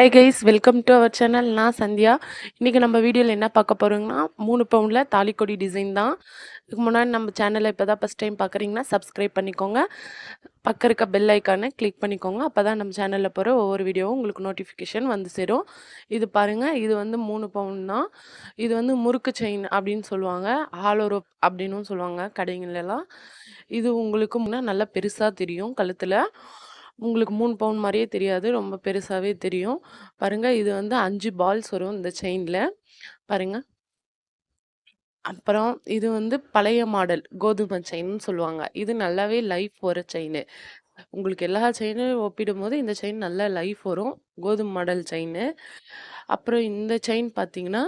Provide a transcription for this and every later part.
High guys, welcome to our channel. நான் சந்தியா. இன்றைக்கி நம்ம வீடியோவில் என்ன பார்க்க போகிறோங்கன்னா 3 பவுனில் தாலிக்கொடி டிசைன் தான். இதுக்கு முன்னாடி நம்ம சேனலை இப்போ தான் ஃபஸ்ட் டைம் பார்க்குறீங்கன்னா சப்ஸ்கிரைப் பண்ணிக்கோங்க. பக்கம் இருக்க பெல் ஐக்கானை கிளிக் பண்ணிக்கோங்க. அப்போ தான் நம்ம சேனலில் போகிற ஒவ்வொரு வீடியோவும் உங்களுக்கு நோட்டிஃபிகேஷன் வந்து சேரும். இது பாருங்கள், இது வந்து 3 பவுன் தான். இது வந்து முறுக்கு செயின் அப்படின்னு சொல்லுவாங்க, ஹாலோ ரோப் அப்படின்னும் சொல்லுவாங்க கடைங்களெல்லாம். இது உங்களுக்கு முன்னே நல்லா பெருசாக தெரியும் கழுத்தில். உங்களுக்கு 3 பவுன் மாதிரியே தெரியாது, ரொம்ப பெருசாகவே தெரியும். பாருங்கள், இது வந்து 5 பால்ஸ் வரும் இந்த செயினில் பாருங்கள். அப்புறம் இது வந்து பழைய மாடல் கோதுமை செயின்னு சொல்லுவாங்க. இது நல்லாவே லைஃப் வர செயின். உங்களுக்கு எல்லா செயினும் ஒப்பிடும்போது இந்த செயின் நல்ல லைஃப் வரும், கோதுமை மாடல் செயின். அப்புறம் இந்த செயின் பார்த்தீங்கன்னா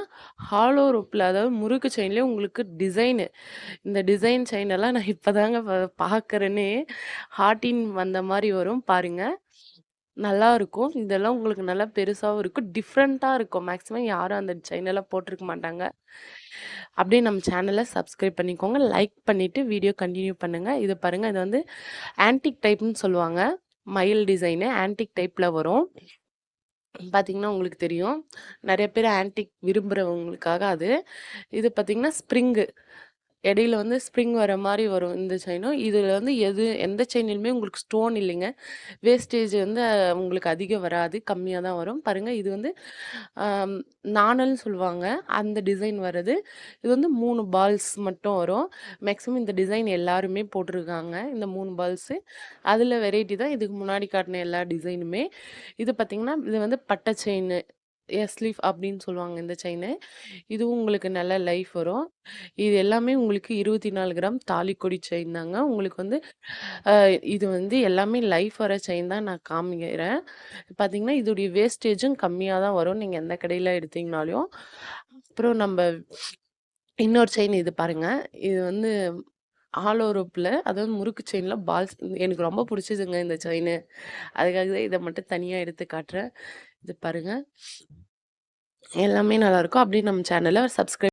ஹாலோ ரோப்பில், அதாவது முறுக்கு செயின்லேயே உங்களுக்கு டிசைனு. இந்த டிசைன் செயின் எல்லாம் நான் இப்போ தாங்க பார்க்குறேன்னே. ஹார்ட்டின் வந்த மாதிரி வரும் பாருங்கள், நல்லா இருக்கும். இதெல்லாம் உங்களுக்கு நல்லா பெருசாகவும் இருக்கும், டிஃப்ரெண்ட்டாக இருக்கும். மேக்ஸிமம் யாரும் அந்த செயினெல்லாம் போட்டிருக்க மாட்டாங்க. அப்படியே நம்ம சேனலை சப்ஸ்கிரைப் பண்ணிக்கோங்க, லைக் பண்ணிவிட்டு வீடியோ கண்டினியூ பண்ணுங்கள். இது பாருங்கள், இது வந்து ஆன்டிக் டைப்னு சொல்லுவாங்க. மயில் டிசைனு ஆன்டிக் டைப்பில் வரும். பார்த்திங்கன்னா உங்களுக்கு தெரியும், நிறைய பேர் ஆன்டிக் விரும்புகிறவங்களுக்காக அது. இது பார்த்திங்கன்னா ஸ்ப்ரிங்கு, இடையில வந்து ஸ்ப்ரிங் வர மாதிரி வரும் இந்த செயினும். இதில் வந்து எந்த செயினிலுமே உங்களுக்கு ஸ்டோன் இல்லைங்க. வேஸ்டேஜ் வந்து உங்களுக்கு அதிகம் வராது, கம்மியாக தான் வரும். பாருங்கள், இது வந்து நாணல்னு சொல்லுவாங்க, அந்த டிசைன் வருது. இது வந்து 3 பால்ஸ் மட்டும் வரும். மேக்ஸிமம் இந்த டிசைன் எல்லாருமே போட்டிருக்காங்க, இந்த 3 பால்ஸு. அதில் வெரைட்டி தான் இதுக்கு முன்னாடி காட்டின எல்லா டிசைனுமே. இது பார்த்திங்கன்னா இது வந்து பட்டை செயின், ஸ்லீவ் அப்படின்னு சொல்லுவாங்க இந்த செயினு. இதுவும் உங்களுக்கு நல்ல லைஃப் வரும். இது எல்லாமே உங்களுக்கு 24 கிராம் தாலிக்கொடி செயின் தாங்க. உங்களுக்கு வந்து இது வந்து எல்லாமே லைஃப் வர செயின் தான் நான் காமிக்கிறேன். பார்த்தீங்கன்னா இதோடைய வேஸ்டேஜும் கம்மியாக தான் வரும், நீங்கள் எந்த கடையில் எடுத்தீங்கனாலும். அப்புறம் நம்ம இன்னொரு செயின் இது பாருங்கள், இது வந்து ஆல் ரோப்பில், அதாவது முறுக்கு செயினில் பால்ஸ். எனக்கு ரொம்ப பிடிச்சதுங்க இந்த செயின், அதுக்காக தான் இதை மட்டும் தனியாக எடுத்து காட்டுறேன். இது பாருங்கள், எல்லாமே நல்லாயிருக்கும். அப்படியே நம்ம சேனலை சப்ஸ்கிரைப்